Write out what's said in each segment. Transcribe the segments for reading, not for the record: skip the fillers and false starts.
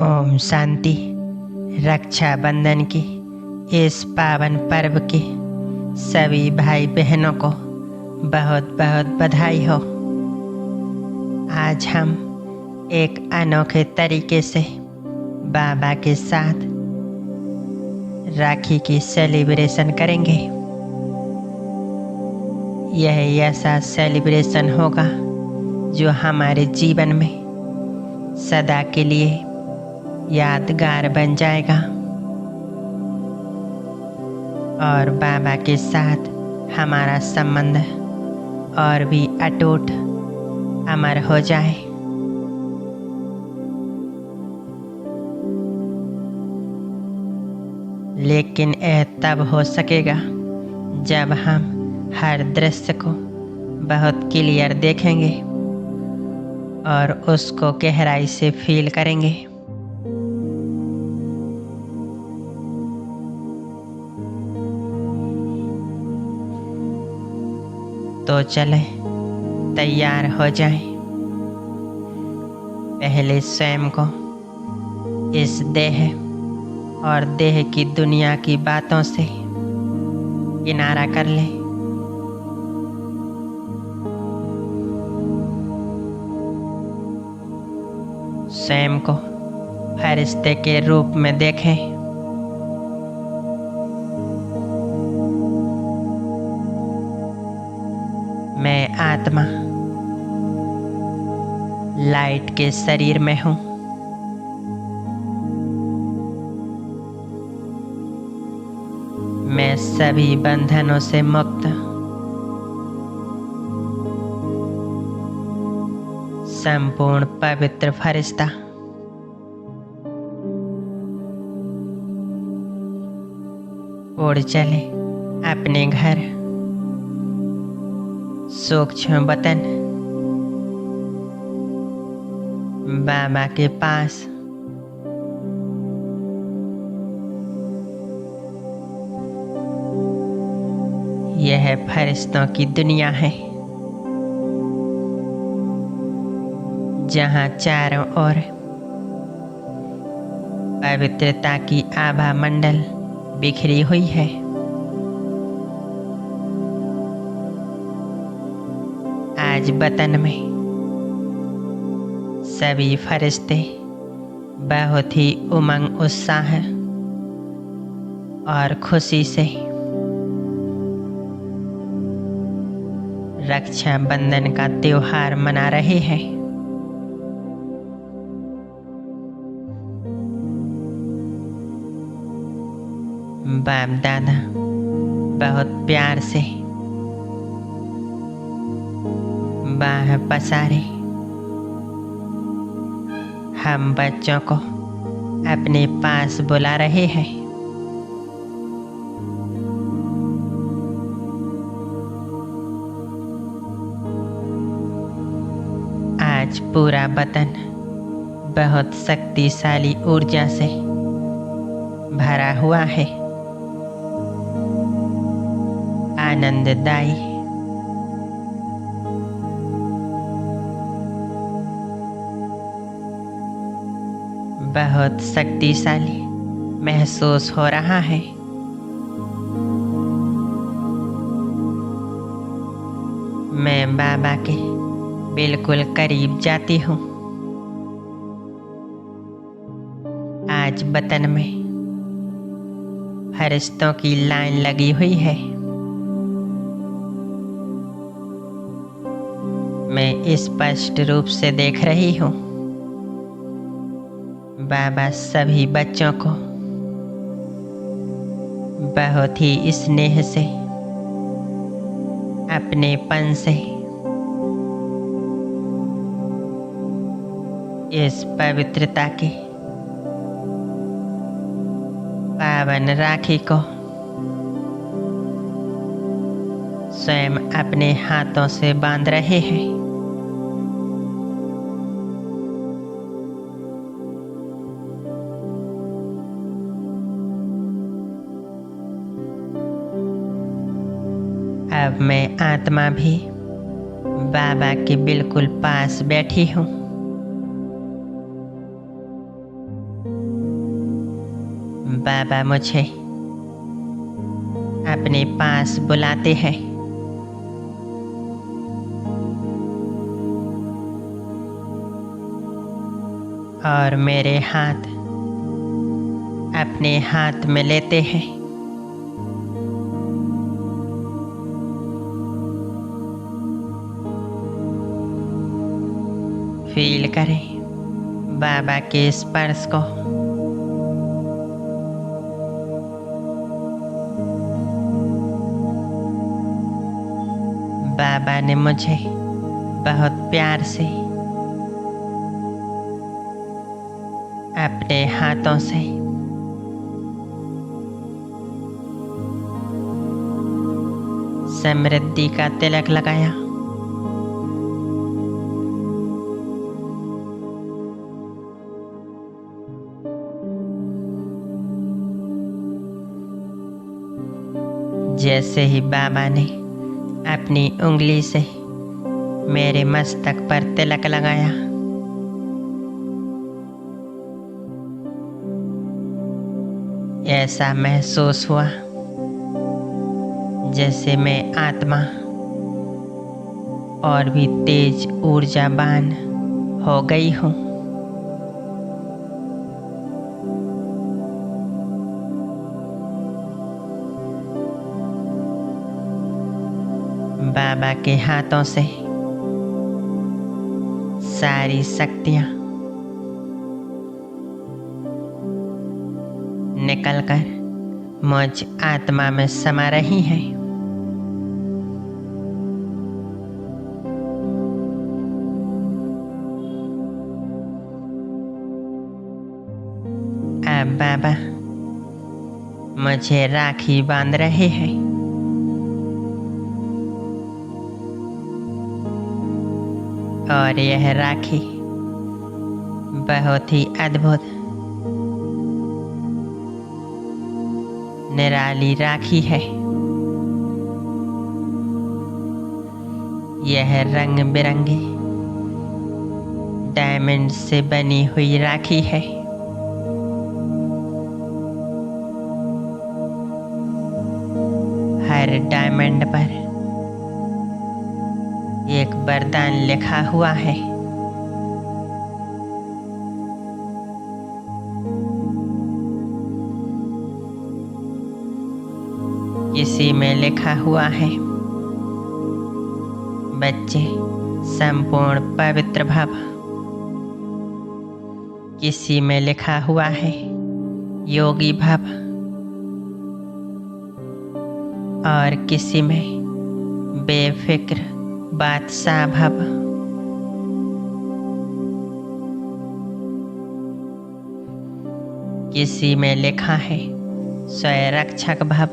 ओम शांति। रक्षाबंधन की इस पावन पर्व की सभी भाई बहनों को बहुत बहुत बधाई हो। आज हम एक अनोखे तरीके से बाबा के साथ राखी की सेलिब्रेशन करेंगे। यह ऐसा सेलिब्रेशन होगा जो हमारे जीवन में सदा के लिए यादगार बन जाएगा और बाबा के साथ हमारा संबंध और भी अटूट अमर हो जाए। लेकिन यह तब हो सकेगा जब हम हर दृश्य को बहुत क्लियर देखेंगे और उसको गहराई से फील करेंगे। तो चले तैयार हो जाएं। पहले स्वयं को इस देह और देह की दुनिया की बातों से किनारा कर ले। स्वयं को फरिश्ते के रूप में देखें। मैं आत्मा लाइट के शरीर में हूँ। मैं सभी बंधनों से मुक्त संपूर्ण पवित्र फरिश्ता। उड़ चले अपने घर सूक्ष्म वतन बाबा के पास। यह फरिश्तों की दुनिया है जहाँ चारों ओर पवित्रता की आभा मंडल बिखरी हुई है। आज वतन में सभी फरिश्ते बहुत ही उमंग उत्साह और खुशी से रक्षाबंधन का त्योहार मना रहे हैं। बाप दादा बहुत प्यार से बाह पसारे हम बच्चों को अपने पास बुला रहे हैं। आज पूरा वतन बहुत शक्तिशाली ऊर्जा से भरा हुआ है। आनंददायी बहुत शक्तिशाली महसूस हो रहा है। मैं बाबा के बिल्कुल करीब जाती हूँ। आज वतन में फरिश्तों की लाइन लगी हुई है। मैं स्पष्ट रूप से देख रही हूँ बाबा सभी बच्चों को बहुत ही स्नेह से अपनेपन से इस पवित्रता की पावन राखी को स्वयं अपने हाथों से बांध रहे हैं। अब मैं आत्मा भी बाबा के बिल्कुल पास बैठी हूँ। बाबा मुझे अपने पास बुलाते हैं। और मेरे हाथ अपने हाथ में लेते हैं। फील करें बाबा के स्पर्श को। बाबा ने मुझे बहुत प्यार से अपने हाथों से समृद्धि का तिलक लगाया। जैसे ही बाबा ने अपनी उंगली से मेरे मस्तक पर तिलक लगाया, ऐसा महसूस हुआ जैसे मैं आत्मा और भी तेज ऊर्जावान हो गई हूँ। बाबा के हाथों से सारी शक्तियाँ निकलकर मुझ आत्मा में समा रही हैं। अब बाबा मुझे राखी बांध रहे हैं। और यह राखी बहुत ही अद्भुत निराली राखी है। यह रंग बिरंगे डायमंड से बनी हुई राखी है। हर डायमंड पर एक वरदान लिखा हुआ है। इसी में लिखा हुआ है, बच्चे संपूर्ण पवित्र भव। किसी में लिखा हुआ है, योगी भव। और किसी में बेफिक्र बादशाह भव। किसी में लिखा है, स्वयं भव।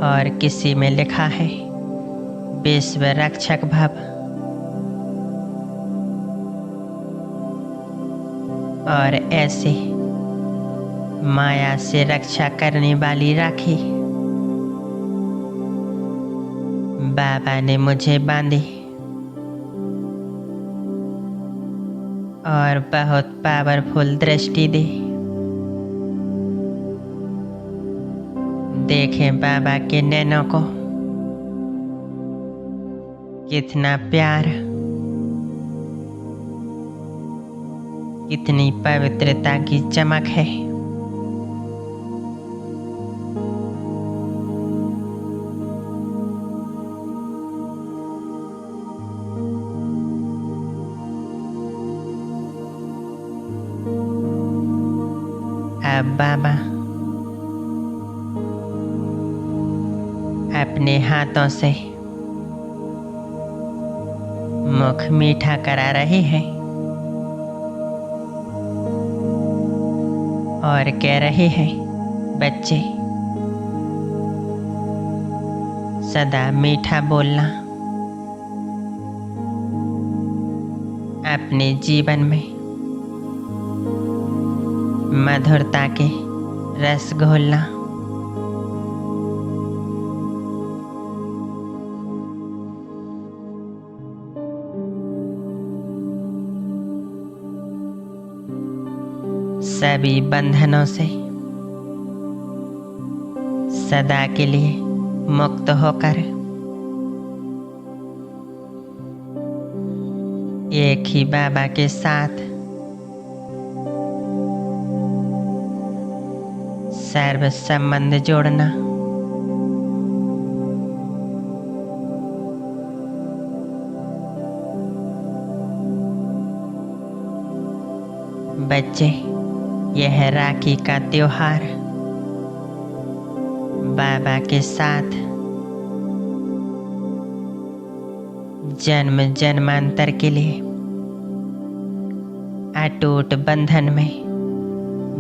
और किसी में लिखा है, विश्व रक्षक भव। और ऐसे माया से रक्षा करने वाली राखी बाबा ने मुझे बांधी और बहुत पावरफुल दृष्टि दी। देखें बाबा के नैनों को, कितना प्यार, कितनी पवित्रता की चमक है। अब बाबा अपने हाथों से मुख मीठा करा रहे हैं और कह रहे हैं, बच्चे सदा मीठा बोलना। अपने जीवन में मधुरता के रस घोलना। सभी बंधनों से सदा के लिए मुक्त होकर एक ही बाबा के साथ सर्व संबंध जोड़ना। बच्चे, यह राखी का त्योहार बाबा के साथ जन्म जन्मांतर के लिए अटूट बंधन में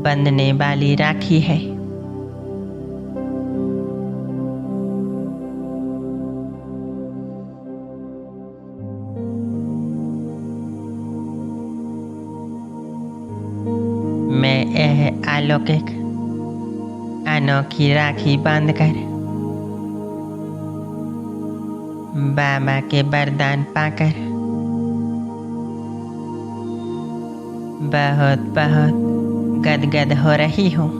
बंधने वाली राखी है। मैं यह अलौकिक अनोखी राखी बांधकर बाबा के वरदान पाकर बहुत बहुत गदगद हो रही हूँ।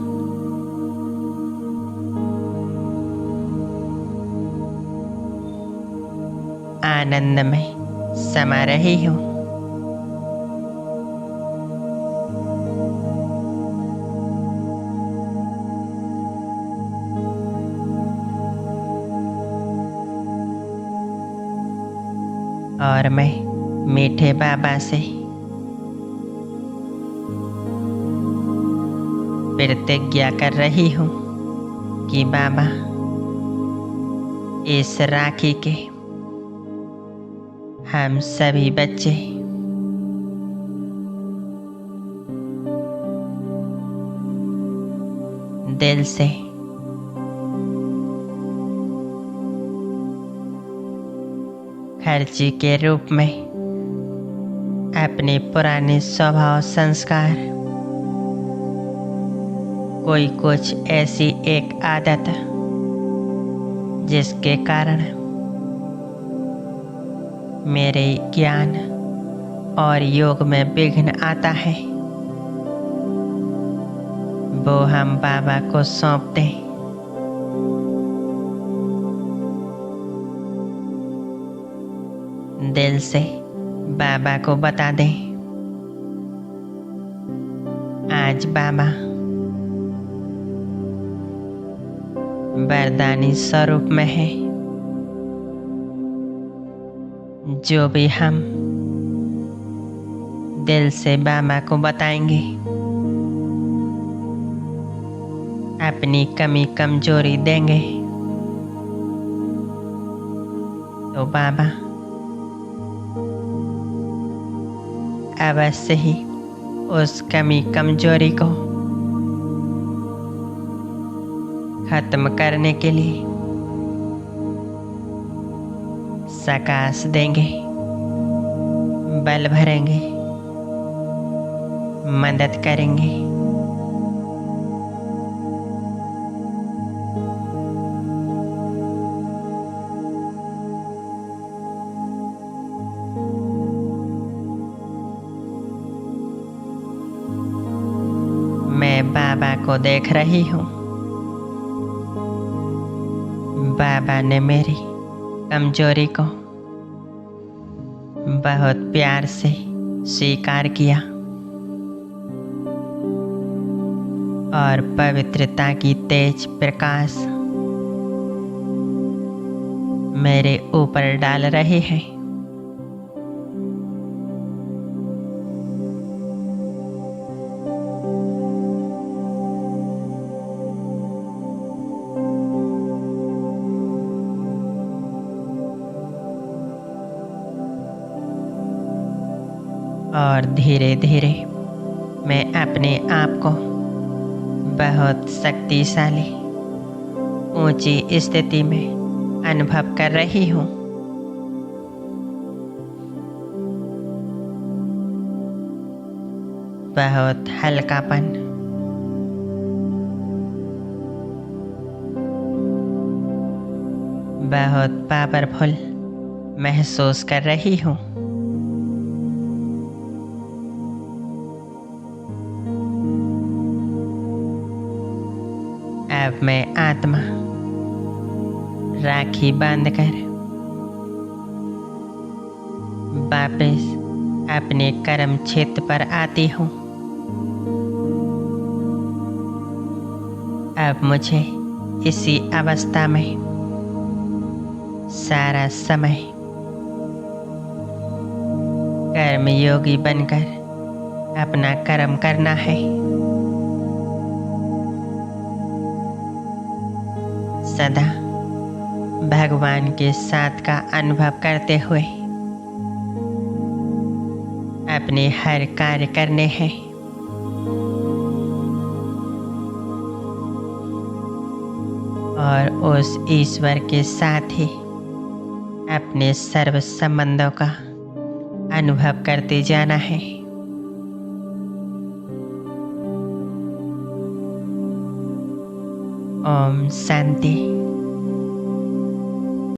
आनंद में समा रही हूँ। और मैं मीठे बाबा से प्रतिज्ञा कर रही हूँ कि बाबा इस राखी के हम सभी बच्चे दिल से खर्ची के रूप में अपने पुराने स्वभाव संस्कार, कोई कुछ ऐसी एक आदत जिसके कारण मेरे ज्ञान और योग में विघ्न आता है, वो हम बाबा को सौंप दें। दिल से बाबा को बता दें, आज बाबा वरदानी स्वरूप में है। जो भी हम दिल से बाबा को बताएंगे, अपनी कमी कमजोरी देंगे, तो बाबा अवश्य ही उस कमी कमजोरी को खत्म करने के लिए प्रकाश देंगे, बल भरेंगे, मदद करेंगे। मैं बाबा को देख रही हूँ। बाबा ने मेरी कमजोरी को बहुत प्यार से स्वीकार किया और पवित्रता की तेज प्रकाश मेरे ऊपर डाल रहे हैं। और धीरे धीरे मैं अपने आप को बहुत शक्तिशाली ऊंची स्थिति में अनुभव कर रही हूँ। बहुत हल्कापन, बहुत पावरफुल महसूस कर रही हूँ। अब मैं आत्मा राखी बांधकर वापस अपने कर्म क्षेत्र पर आती हूँ। अब मुझे इसी अवस्था में सारा समय कर्मयोगी बनकर अपना कर्म करना है। सदा भगवान के साथ का अनुभव करते हुए अपने हर कार्य करने हैं। और उस ईश्वर के साथ ही अपने सर्व संबंधों का अनुभव करते जाना है। ओम शांति।